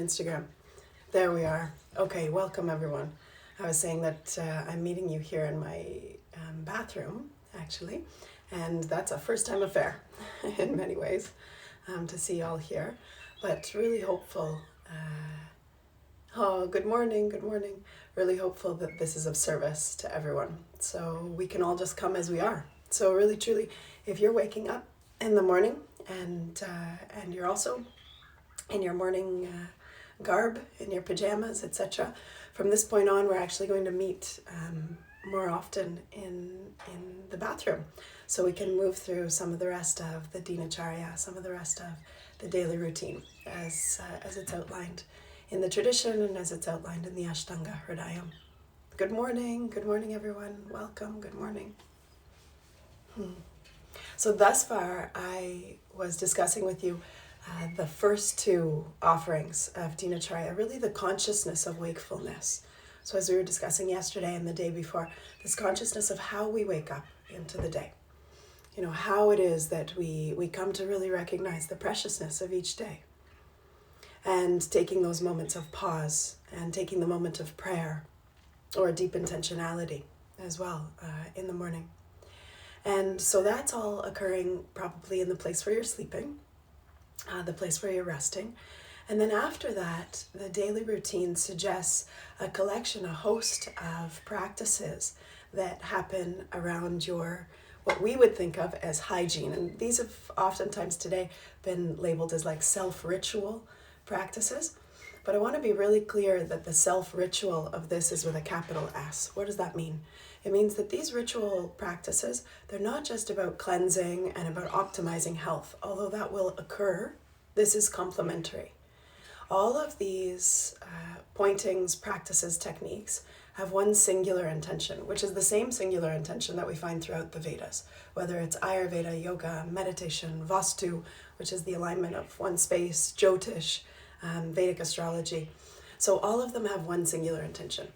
Instagram. There we are. Okay, welcome everyone. I was saying that I'm meeting you here in my bathroom, actually, and that's a first-time affair in many ways to see you all here, but really hopeful. Good morning, good morning. Really hopeful that this is of service to everyone, so we can all just come as we are. So really, truly, if you're waking up in the morning and you're also in your morning garb, in your pajamas, etc. From this point on, we're actually going to meet more often in the bathroom, so we can move through some of the rest of the Dinacharya, some of the rest of the daily routine as it's outlined in the tradition and as it's outlined in the Ashtanga Hridayam. Good morning everyone, welcome, good morning. So thus far I was discussing with you the first two offerings of Dinacharya, really the consciousness of wakefulness. So as we were discussing yesterday and the day before, this consciousness of how we wake up into the day. You know, how it is that we come to really recognize the preciousness of each day. And taking those moments of pause and taking the moment of prayer or deep intentionality as well in the morning. And so that's all occurring probably in the place where you're sleeping, the place where you're resting. And then after that, the daily routine suggests a collection, a host of practices that happen around your, what we would think of as hygiene. And these have oftentimes today been labeled as like self-ritual practices. But I want to be really clear that the self-ritual of this is with a capital S. What does that mean? It means that these ritual practices, they're not just about cleansing and about optimizing health, although that will occur. This is complementary. All of these pointings, practices, techniques have one singular intention, which is the same singular intention that we find throughout the Vedas, whether it's Ayurveda, yoga, meditation, Vastu, which is the alignment of one space, Jyotish, Vedic astrology. So all of them have one singular intention.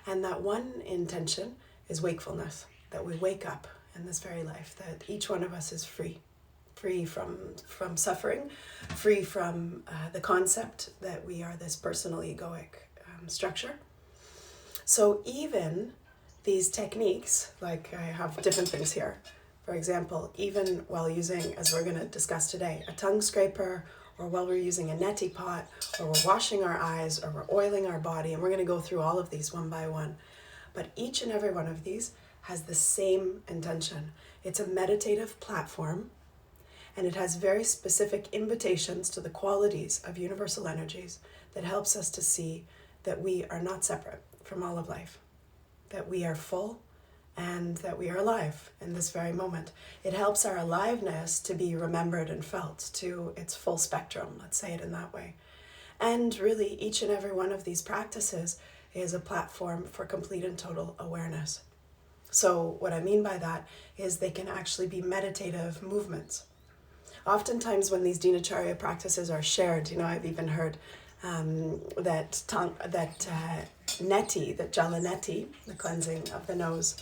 And that one intention is wakefulness, that we wake up in this very life, that each one of us is free from suffering, free from the concept that we are this personal egoic structure. So even these techniques, like I have different things here, for example, even while using, as we're going to discuss today, a tongue scraper, or while we're using a neti pot, or we're washing our eyes, or we're oiling our body, and we're going to go through all of these one by one. But each and every one of these has the same intention. It's a meditative platform, and it has very specific invitations to the qualities of universal energies that helps us to see that we are not separate from all of life, that we are full, and that we are alive in this very moment. It helps our aliveness to be remembered and felt to its full spectrum, let's say it in that way. And really, each and every one of these practices is a platform for complete and total awareness. So what I mean by that is they can actually be meditative movements. Oftentimes when these Dinacharya practices are shared, you know, I've even heard that neti, that jala neti, the cleansing of the nose,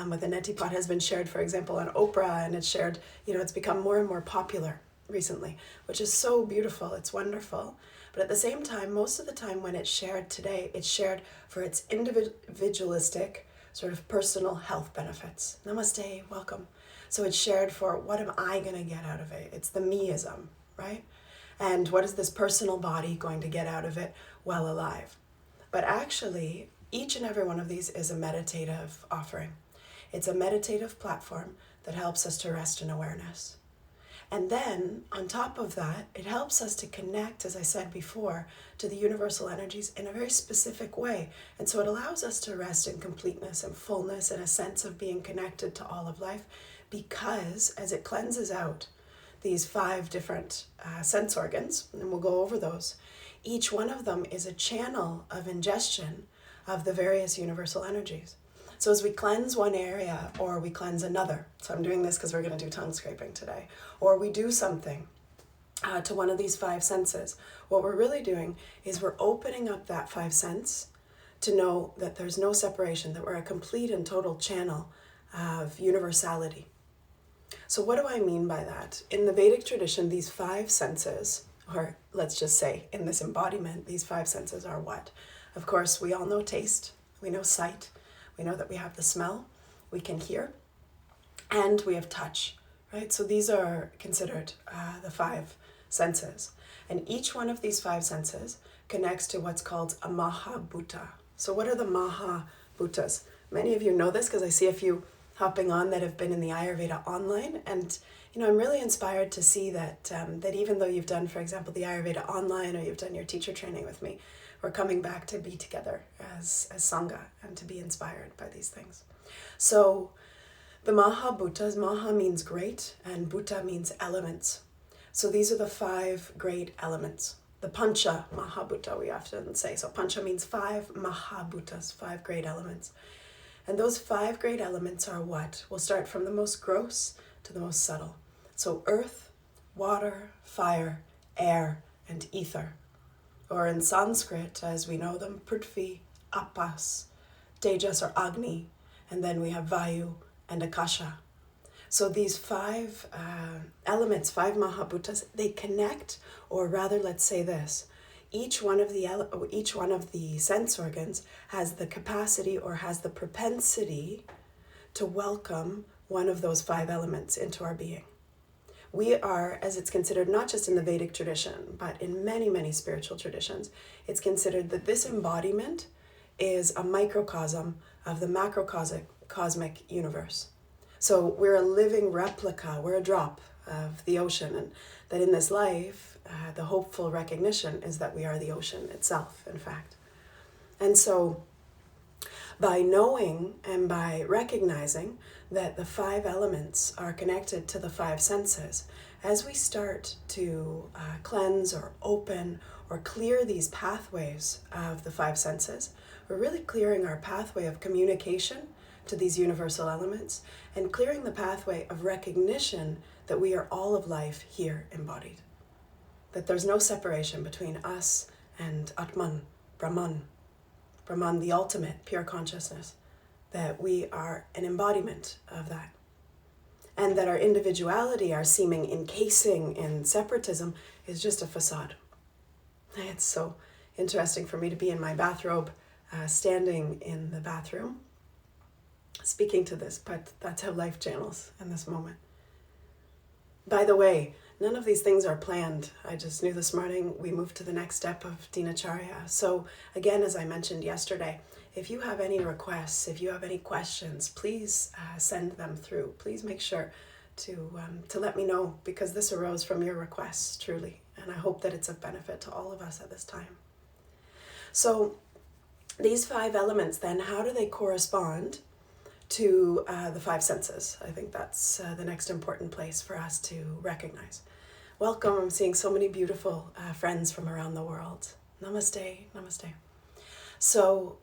with a neti pot has been shared, for example, on Oprah, and it's shared, you know, it's become more and more popular recently, which is so beautiful, it's wonderful. But at the same time, most of the time when it's shared today, it's shared for its individualistic, sort of personal health benefits. Namaste, welcome. So it's shared for what am I going to get out of it? It's the meism, right? And what is this personal body going to get out of it while alive? But actually, each and every one of these is a meditative offering. It's a meditative platform that helps us to rest in awareness. And then, on top of that, it helps us to connect, as I said before, to the universal energies in a very specific way. And so it allows us to rest in completeness and fullness and a sense of being connected to all of life, because as it cleanses out these 5 different sense organs, and we'll go over those, each one of them is a channel of ingestion of the various universal energies. So as we cleanse one area, or we cleanse another, so I'm doing this because we're going to do tongue scraping today, or we do something to one of these 5 senses, what we're really doing is we're opening up that 5 sense to know that there's no separation, that we're a complete and total channel of universality. So what do I mean by that? In the Vedic tradition, these 5 senses Or let's just say in this embodiment, these five senses are what? Of course, we all know taste, we know sight, we know that we have the smell, we can hear, and we have touch, right? So these are considered the five senses. And each one of these five senses connects to what's called a Mahabhuta. So what are the Mahabhutas? Many of you know this because I see a few hopping on that have been in the Ayurveda online. And, I'm really inspired to see that that even though you've done, for example, the Ayurveda online, or you've done your teacher training with me, we're coming back to be together as Sangha and to be inspired by these things. So the Mahabhutas, Maha means great and Bhuta means elements. So these are the five great elements. The Pancha Mahabhuta, we often say. So Pancha means five, Mahabhutas, five great elements. And those five great elements are what? We'll start from the most gross to the most subtle. So earth, water, fire, air, and ether. Or in Sanskrit, as we know them, Prithvi, Apas, Tejas or Agni, and then we have Vayu and Akasha. So these five elements, five Mahabhutas, they connect, or rather, let's say this, each one of the sense organs has the capacity or has the propensity to welcome one of those five elements into our being. We are, as it's considered not just in the Vedic tradition, but in many, many spiritual traditions, it's considered that this embodiment is a microcosm of the macrocosmic universe. So we're a living replica, we're a drop of the ocean, and that in this life, the hopeful recognition is that we are the ocean itself, in fact. And so by knowing and by recognizing that the five elements are connected to the five senses, as we start to cleanse or open or clear these pathways of the five senses, we're really clearing our pathway of communication to these universal elements and clearing the pathway of recognition that we are all of life here embodied. That there's no separation between us and Atman, Brahman, the ultimate pure consciousness, that we are an embodiment of that. And that our individuality, our seeming encasing in separatism, is just a facade. It's so interesting for me to be in my bathrobe, standing in the bathroom, speaking to this, but that's how life channels in this moment. By the way, none of these things are planned. I just knew this morning we moved to the next step of Dinacharya. So again, as I mentioned yesterday, if you have any requests, if you have any questions, please send them through. Please make sure to let me know, because this arose from your requests, truly. And I hope that it's of benefit to all of us at this time. So these five elements then, how do they correspond to the five senses? I think that's the next important place for us to recognize. Welcome, I'm seeing so many beautiful friends from around the world. Namaste, namaste. So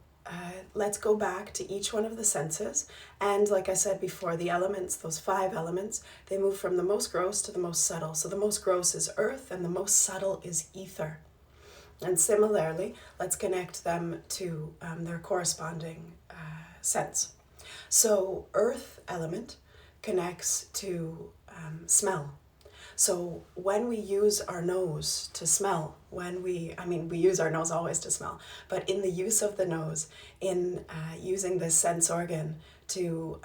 let's go back to each one of the senses. And like I said before, the elements, those five elements, they move from the most gross to the most subtle. So the most gross is earth and the most subtle is ether. And similarly, let's connect them to their corresponding sense. So earth element connects to smell. So when we use our nose to smell, we use our nose always to smell, but in the use of the nose, in using this sense organ to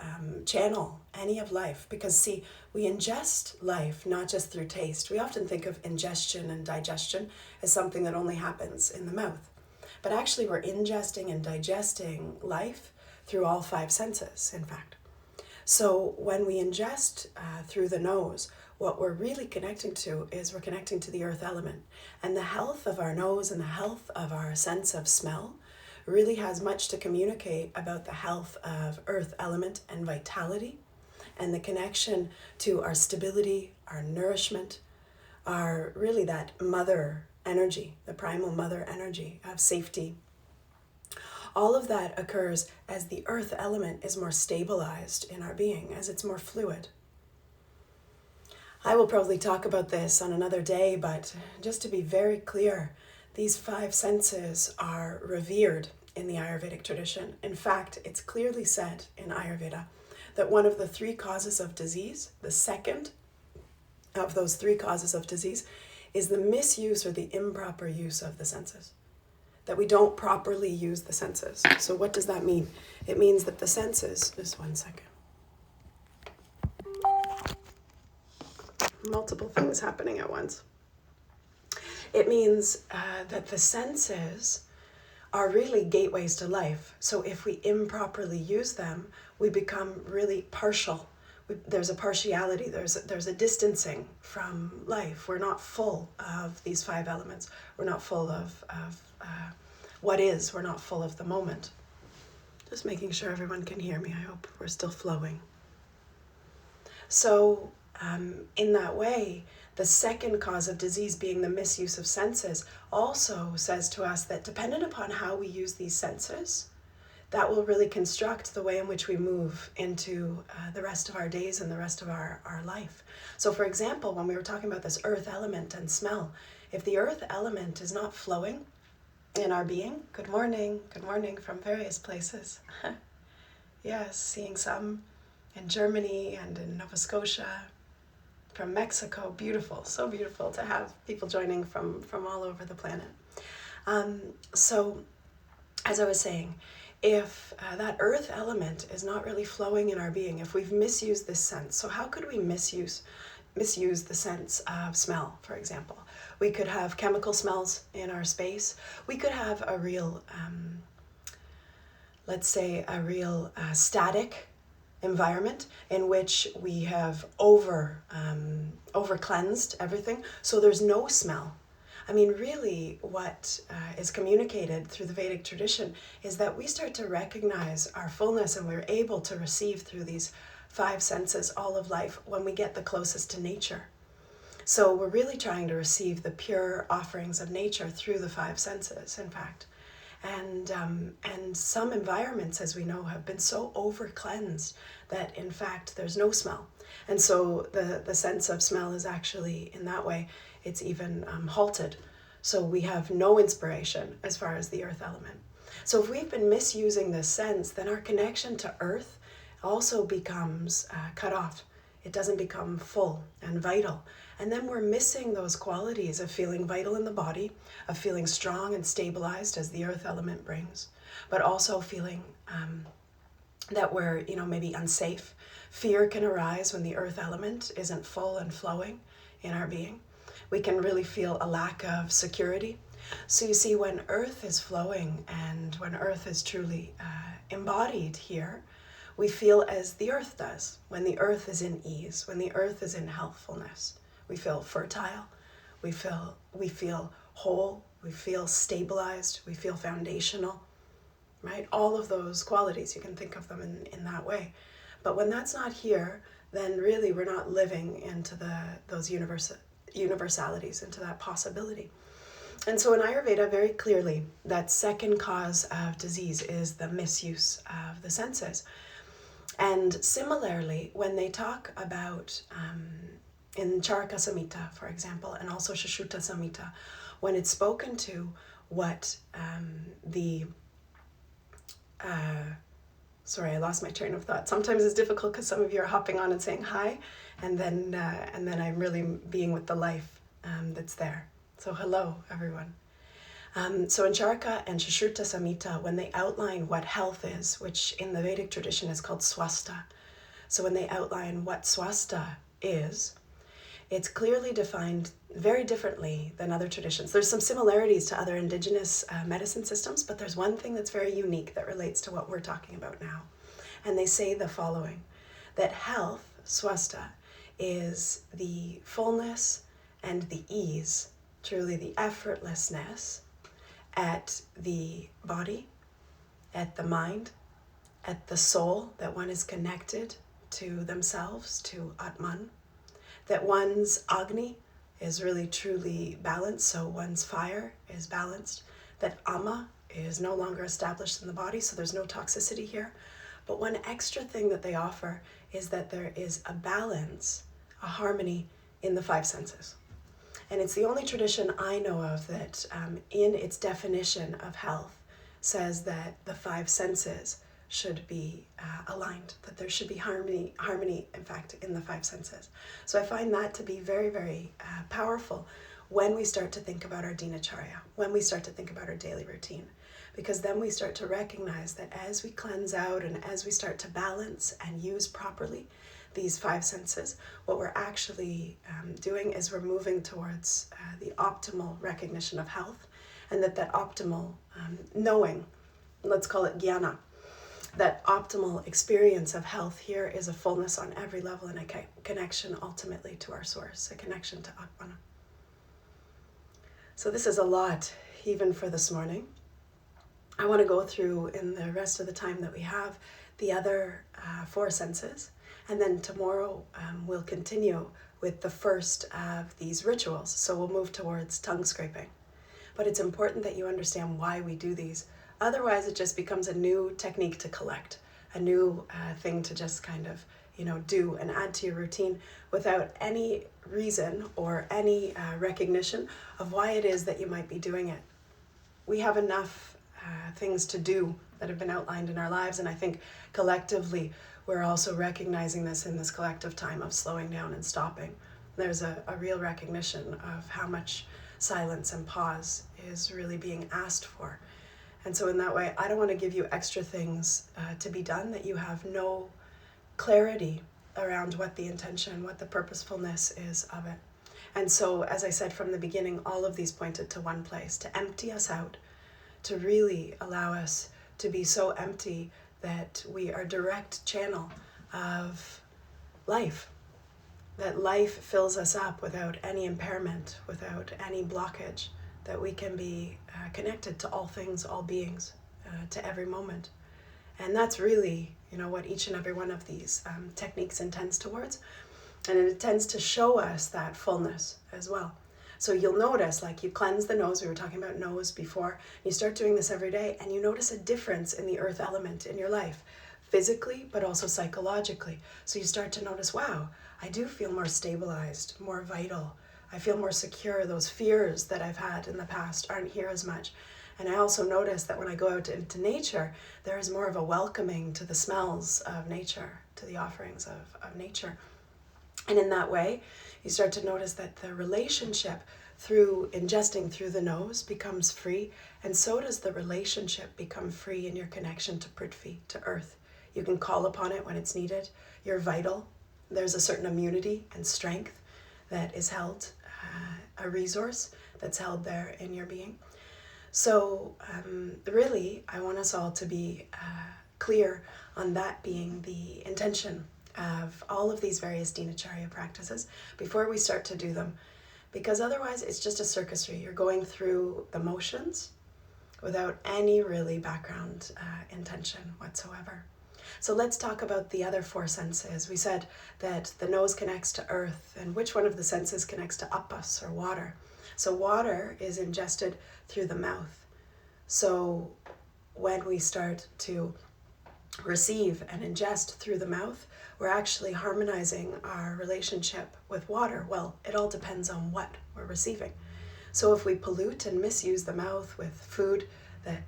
channel any of life, because see, we ingest life not just through taste. We often think of ingestion and digestion as something that only happens in the mouth, but actually we're ingesting and digesting life through all five senses, in fact. So when we ingest through the nose, what we're really connecting to is we're connecting to the earth element. And the health of our nose and the health of our sense of smell really has much to communicate about the health of earth element and vitality, and the connection to our stability, our nourishment, our really that mother energy, the primal mother energy of safety. All of that occurs as the earth element is more stabilized in our being, as it's more fluid. I will probably talk about this on another day, but just to be very clear, these five senses are revered in the Ayurvedic tradition. In fact, it's clearly said in Ayurveda that one of the three causes of disease, the second of those three causes of disease, is the misuse or the improper use of the senses. That we don't properly use the senses. So what does that mean? It means that the senses, just one second. Multiple things happening at once. It means that the senses are really gateways to life. So if we improperly use them, we become really partial. There's a partiality, there's a distancing from life. We're not full of these 5 elements. We're not full of what is. We're not full of the moment. Just making sure everyone can hear me. I hope we're still flowing. So in that way, the second cause of disease being the misuse of senses also says to us that dependent upon how we use these senses, that will really construct the way in which we move into the rest of our days and the rest of our life. So for example, when we were talking about this earth element and smell, if the earth element is not flowing in our being, good morning from various places. Yes, seeing some in Germany and in Nova Scotia, from Mexico, beautiful, so beautiful to have people joining from all over the planet. So as I was saying, if that earth element is not really flowing in our being, if we've misused this sense, so how could we misuse the sense of smell, for example? We could have chemical smells in our space. We could have a real, let's say, a real static environment in which we have over cleansed everything, so there's no smell. I mean, really what is communicated through the Vedic tradition is that we start to recognize our fullness and we're able to receive through these 5 senses all of life when we get the closest to nature. So we're really trying to receive the pure offerings of nature through the 5 senses, in fact. And some environments, as we know, have been so over-cleansed that, in fact, there's no smell. And so the sense of smell is actually, in that way, it's even halted. So we have no inspiration as far as the earth element. So if we've been misusing this sense, then our connection to earth also becomes cut off. It doesn't become full and vital. And then we're missing those qualities of feeling vital in the body, of feeling strong and stabilized as the earth element brings, but also feeling that we're, maybe unsafe. Fear can arise when the earth element isn't full and flowing in our being. We can really feel a lack of security. So you see, when earth is flowing and when earth is truly embodied here, we feel as the earth does, when the earth is in ease, when the earth is in healthfulness. We feel fertile, we feel whole, we feel stabilized, we feel foundational, right? All of those qualities, you can think of them in that way. But when that's not here, then really we're not living into those universalities, into that possibility. And so in Ayurveda, very clearly, that second cause of disease is the misuse of the senses. And similarly, when they talk about in Charaka Samhita, for example, and also Shashruta Samhita, when it's spoken to what sorry, I lost my train of thought. Sometimes it's difficult because some of you are hopping on and saying hi, and then I'm really being with the life that's there. So hello, everyone. So in Charaka and Shashruta Samhita, when they outline what health is, which in the Vedic tradition is called swasta, so when they outline what swasta is, it's clearly defined very differently than other traditions. There's some similarities to other indigenous medicine systems, but there's one thing that's very unique that relates to what we're talking about now. And they say the following, that health, swasta, is the fullness and the ease, truly the effortlessness at the body, at the mind, at the soul, that one is connected to themselves, to Atman, that one's Agni is really truly balanced, so one's fire is balanced, that Ama is no longer established in the body, so there's no toxicity here. But one extra thing that they offer is that there is a balance, a harmony in the 5 senses. And it's the only tradition I know of that in its definition of health says that the 5 senses should be aligned, that there should be harmony, in fact, in the 5 senses. So I find that to be very, very powerful when we start to think about our Dinacharya, when we start to think about our daily routine. Because then we start to recognize that as we cleanse out and as we start to balance and use properly these 5 senses, what we're actually doing is we're moving towards the optimal recognition of health, and that optimal knowing, let's call it jnana, that optimal experience of health here is a fullness on every level and a connection ultimately to our source, a connection to Atmana. So this is a lot even for this morning. I want to go through in the rest of the time that we have the other 4 senses, and then tomorrow we'll continue with the first of these rituals. So we'll move towards tongue scraping. But it's important that you understand why we do these. Otherwise, it just becomes a new technique to collect, a new thing to just kind of, do and add to your routine without any reason or any recognition of why it is that you might be doing it. We have enough things to do that have been outlined in our lives, and I think collectively we're also recognizing this in this collective time of slowing down and stopping. There's a real recognition of how much silence and pause is really being asked for. And so in that way, I don't want to give you extra things to be done that you have no clarity around what the intention, what the purposefulness is of it. And so, as I said from the beginning, all of these pointed to one place, to empty us out, to really allow us to be so empty that we are direct channel of life, that life fills us up without any impairment, without any blockage, that we can be connected to all things, all beings, to every moment. And that's really, what each and every one of these techniques intends towards. And it tends to show us that fullness as well. So you'll notice, like you cleanse the nose, we were talking about nose before, you start doing this every day and you notice a difference in the earth element in your life, physically, but also psychologically. So you start to notice, wow, I do feel more stabilized, more vital. I feel more secure. Those fears that I've had in the past aren't here as much. And I also notice that when I go out into nature, there is more of a welcoming to the smells of nature, to the offerings of nature. And in that way, you start to notice that the relationship through ingesting through the nose becomes free, and so does the relationship become free in your connection to Prithvi, to earth. You can call upon it when it's needed. You're vital. There's a certain immunity and strength that is held, a resource that's held there in your being. So really, I want us all to be clear on that being the intention of all of these various Dinacharya practices before we start to do them, because otherwise it's just a circusry. You're going through the motions without any really background intention whatsoever. So let's talk about the other 4 senses. We said that the nose connects to earth, and which one of the senses connects to apas, or water? So water is ingested through the mouth. So when we start to receive and ingest through the mouth, we're actually harmonizing our relationship with water. Well, it all depends on what we're receiving. So if we pollute and misuse the mouth with food that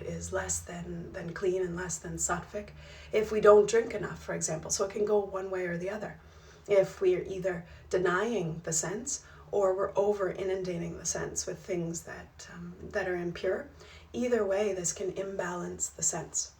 is less than clean and less than sattvic, if we don't drink enough, for example, so it can go one way or the other. If we are either denying the sense or we're over inundating the sense with things that are impure, either way, this can imbalance the sense.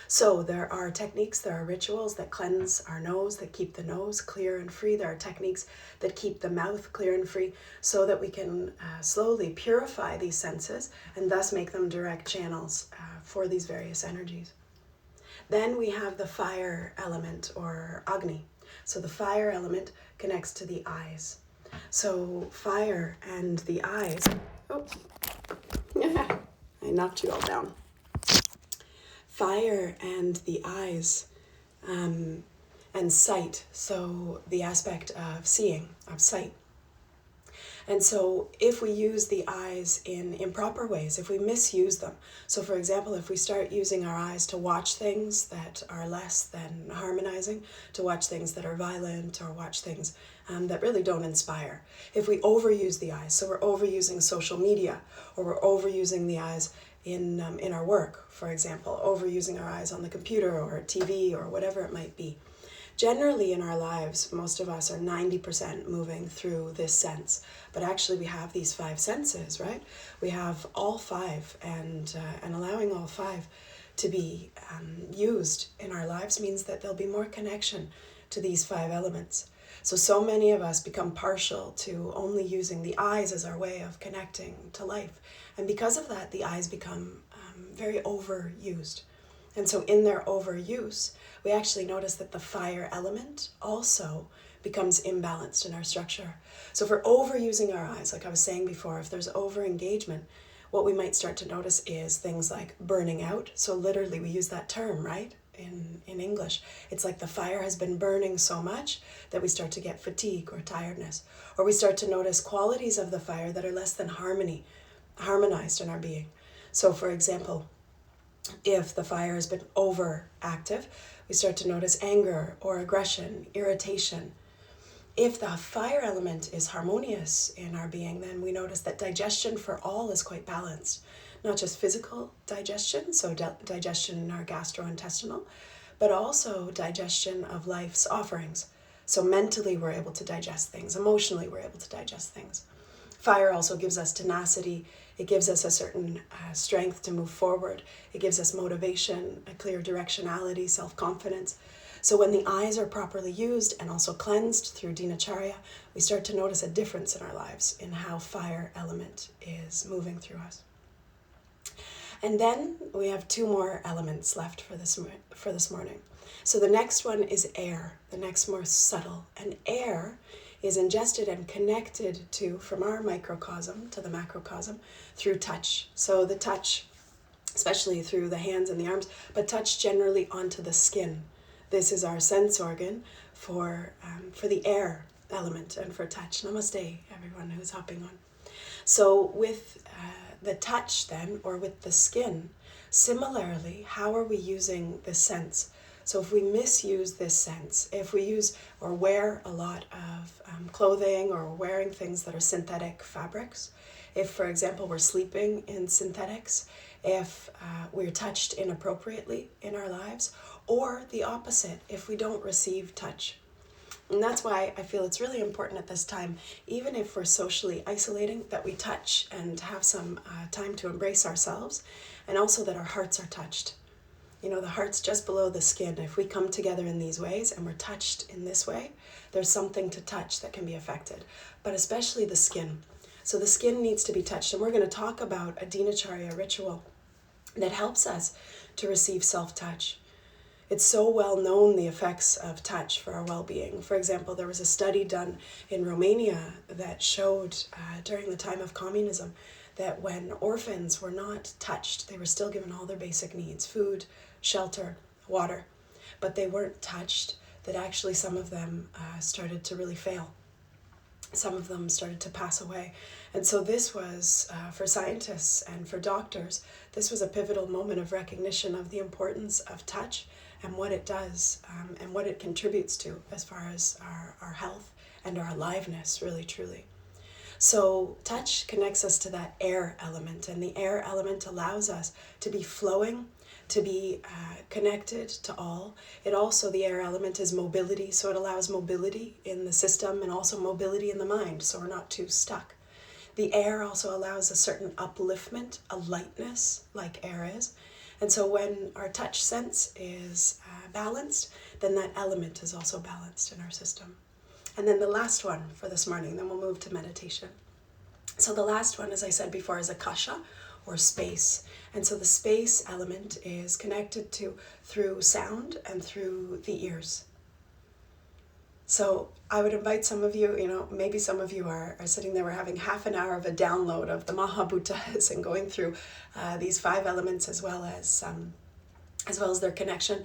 So there are techniques, there are rituals that cleanse our nose, that keep the nose clear and free. There are techniques that keep the mouth clear and free so that we can slowly purify these senses and thus make them direct channels for these various energies. Then we have the fire element, or Agni. So the fire element connects to the eyes. So fire and the eyes, I knocked you all down. Fire and the eyes and sight, so the aspect of seeing, of sight. And so if we use the eyes in improper ways, if we misuse them, so for example, if we start using our eyes to watch things that are less than harmonizing, to watch things that are violent, or watch things that really don't inspire. If we overuse the eyes, so we're overusing social media, or we're overusing the eyes in our work, for example, overusing our eyes on the computer or TV or whatever it might be, Generally in our lives, most of us are 90% moving through this sense, but actually we have these 5 senses, right? We have all 5, and allowing all 5 to be used in our lives means that there'll be more connection to these 5 elements. So many of us become partial to only using the eyes as our way of connecting to life. And because of that, the eyes become very overused. And so in their overuse, we actually notice that the fire element also becomes imbalanced in our structure. So if we're overusing our eyes, like I was saying before, if there's overengagement, what we might start to notice is things like burning out. So literally we use that term, right? In English, it's like the fire has been burning so much that we start to get fatigue or tiredness, or we start to notice qualities of the fire that are less than harmonized in our being. So for example, if the fire has been overactive, we start to notice anger or aggression, irritation. If the fire element is harmonious in our being, then we notice that digestion for all is quite balanced. Not just physical digestion, so digestion in our gastrointestinal, but also digestion of life's offerings. So mentally we're able to digest things, emotionally we're able to digest things. Fire also gives us tenacity. It gives us a certain strength to move forward. It gives us motivation, a clear directionality, self-confidence. So when the eyes are properly used and also cleansed through Dinacharya, we start to notice a difference in our lives in how fire element is moving through us. And then we have 2 more elements left for this morning. So the next one is air, the next more subtle. And air is ingested and connected to, from our microcosm to the macrocosm, through touch. So the touch, especially through the hands and the arms, but touch generally onto the skin. This is our sense organ for the air element and for touch. Namaste, everyone who's hopping on. So with the touch then, or with the skin, similarly, how are we using this sense? So if we misuse this sense, if we use or wear a lot of clothing or wearing things that are synthetic fabrics, if, for example, we're sleeping in synthetics, if we're touched inappropriately in our lives, or the opposite, if we don't receive touch. And that's why I feel it's really important at this time, even if we're socially isolating, that we touch and have some time to embrace ourselves, and also that our hearts are touched. You know, the heart's just below the skin. If we come together in these ways and we're touched in this way, there's something to touch that can be affected, but especially the skin. So the skin needs to be touched, and we're going to talk about a Dinacharya ritual that helps us to receive self-touch. It's so well known, the effects of touch for our well-being. For example, there was a study done in Romania that showed during the time of communism that when orphans were not touched, they were still given all their basic needs, food, shelter, water, but they weren't touched, that actually some of them started to really fail. Some of them started to pass away. And so this was, for scientists and for doctors, this was a pivotal moment of recognition of the importance of touch and what it does and what it contributes to as far as our health and our aliveness, really, truly. So touch connects us to that air element, and the air element allows us to be flowing, to be connected to all. It also, the air element is mobility, so it allows mobility in the system and also mobility in the mind, so we're not too stuck. The air also allows a certain upliftment, a lightness, like air is. And so when our touch sense is balanced, then that element is also balanced in our system. And then the last one for this morning, then we'll move to meditation. So the last one, as I said before, is akasha, or space. And so the space element is connected to through sound and through the ears. So I would invite some of you, maybe some of you are sitting there, we're having half an hour of a download of the Mahabhutas and going through these 5 elements as well as their connection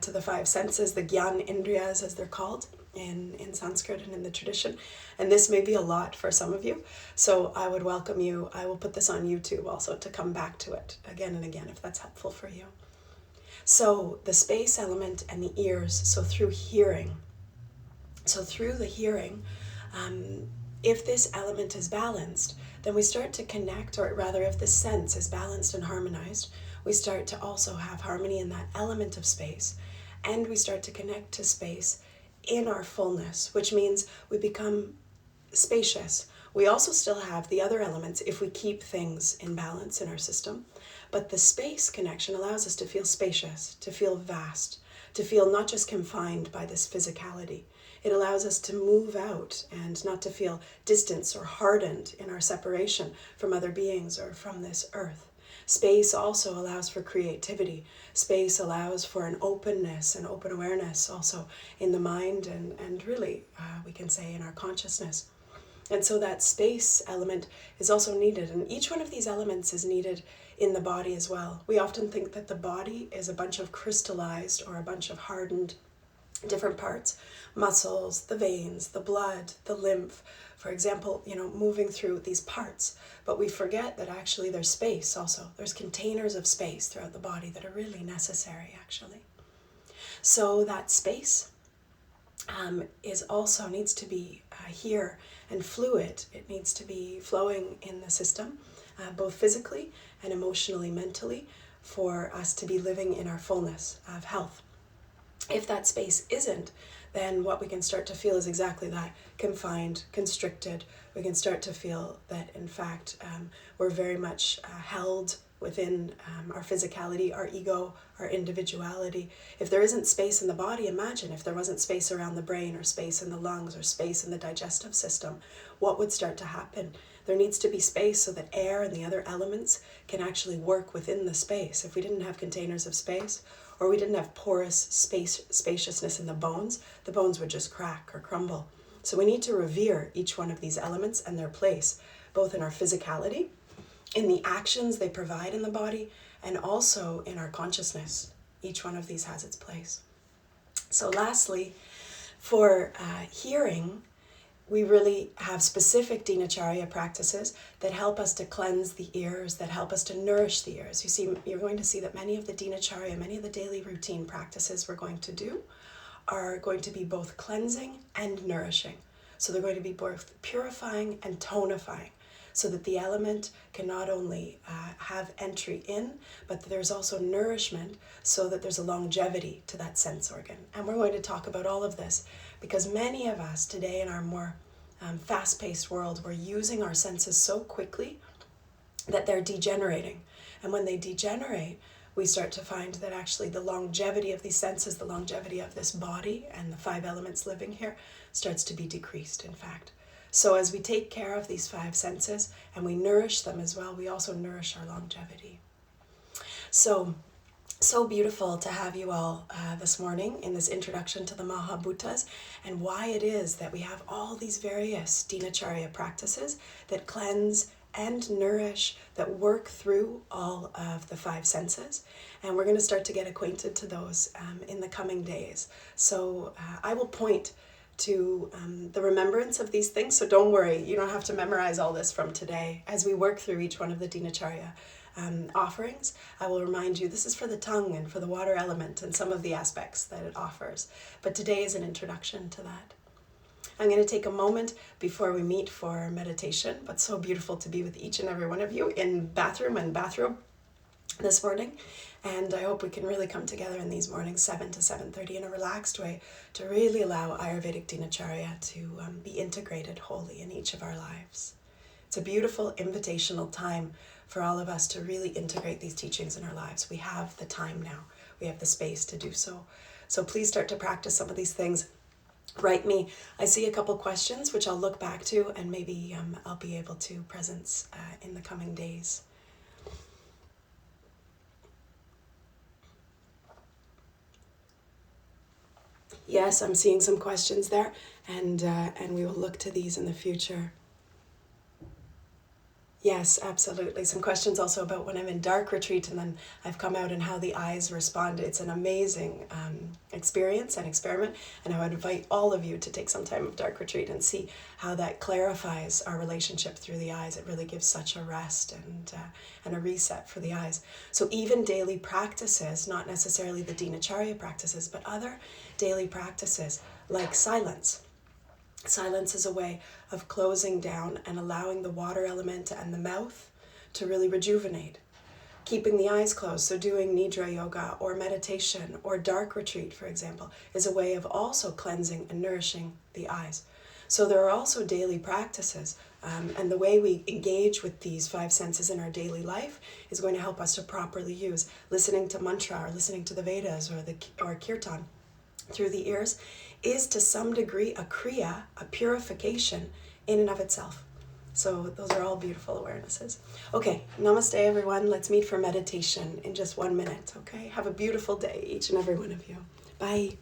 to the 5 senses, the Jnanendriyas as they're called in Sanskrit and in the tradition. And this may be a lot for some of you. So I would welcome you. I will put this on YouTube also to come back to it again and again if that's helpful for you. So the space element and the ears, so through hearing. So through the hearing, if this element is balanced, then we start to connect, or rather if the sense is balanced and harmonized, we start to also have harmony in that element of space. and we start to connect to space in our fullness, which means we become spacious. We also still have the other elements if we keep things in balance in our system, but the space connection allows us to feel spacious, to feel vast, to feel not just confined by this physicality. It allows us to move out and not to feel distance or hardened in our separation from other beings or from this earth. Space also allows for creativity. Space allows for an openness and open awareness also in the mind and really, we can say, in our consciousness. And so that space element is also needed. And each one of these elements is needed in the body as well. We often think that the body is a bunch of crystallized or a bunch of hardened different parts, muscles, the veins, the blood, the lymph, for example, moving through these parts. But we forget that actually there's space also. There's containers of space throughout the body that are really necessary, actually. So that space is also needs to be here and fluid. It needs to be flowing in the system, both physically and emotionally, mentally, for us to be living in our fullness of health. If that space isn't, then what we can start to feel is exactly that, confined, constricted. We can start to feel that, in fact, we're very much held within our physicality, our ego, our individuality. If there isn't space in the body, imagine if there wasn't space around the brain or space in the lungs or space in the digestive system, what would start to happen? There needs to be space so that air and the other elements can actually work within the space. If we didn't have containers of space, or we didn't have porous spaciousness in the bones would just crack or crumble. So we need to revere each one of these elements and their place, both in our physicality, in the actions they provide in the body, and also in our consciousness. Each one of these has its place. So lastly, for hearing, we really have specific Dinacharya practices that help us to cleanse the ears, that help us to nourish the ears. You see, you're going to see that many of the Dinacharya, many of the daily routine practices we're going to do are going to be both cleansing and nourishing. So they're going to be both purifying and tonifying, so that the element can not only have entry in, but there's also nourishment so that there's a longevity to that sense organ. And we're going to talk about all of this because many of us today in our more fast-paced world, we're using our senses so quickly that they're degenerating. And when they degenerate, we start to find that actually the longevity of these senses, the longevity of this body and the 5 elements living here starts to be decreased, in fact. So as we take care of these 5 senses and we nourish them as well, we also nourish our longevity. So beautiful to have you all this morning in this introduction to the Mahabhutas and why it is that we have all these various Dinacharya practices that cleanse and nourish, that work through all of the 5 senses. And we're going to start to get acquainted to those in the coming days. So I will point to the remembrance of these things. So don't worry, you don't have to memorize all this from today. As we work through each one of the Dinacharya offerings, I will remind you this is for the tongue and for the water element and some of the aspects that it offers. But today is an introduction to that. I'm going to take a moment before we meet for meditation, but so beautiful to be with each and every one of you in bathroom and bathrobe this morning. And I hope we can really come together in these mornings, 7 to 7:30, in a relaxed way to really allow Ayurvedic Dinacharya to be integrated wholly in each of our lives. It's a beautiful invitational time for all of us to really integrate these teachings in our lives. We have the time now. We have the space to do so. So please start to practice some of these things. Write me. I see a couple questions which I'll look back to and maybe I'll be able to presence in the coming days. Yes, I'm seeing some questions there, and we will look to these in the future. Yes, absolutely. Some questions also about when I'm in dark retreat and then I've come out and how the eyes respond. It's an amazing experience and experiment, and I would invite all of you to take some time of dark retreat and see how that clarifies our relationship through the eyes. It really gives such a rest and a reset for the eyes. So even daily practices, not necessarily the Dinacharya practices, but other daily practices like silence. Silence is a way of closing down and allowing the water element and the mouth to really rejuvenate, keeping the eyes closed, so doing Nidra yoga or meditation or dark retreat, for example, is a way of also cleansing and nourishing the eyes. So there are also daily practices, and the way we engage with these five senses in our daily life is going to help us to properly use listening to mantra or listening to the Vedas or kirtan through the ears is to some degree a kriya, a purification in and of itself. So those are all beautiful awarenesses. Okay, namaste everyone. Let's meet for meditation in just 1 minute, okay? Have a beautiful day, each and every one of you. Bye.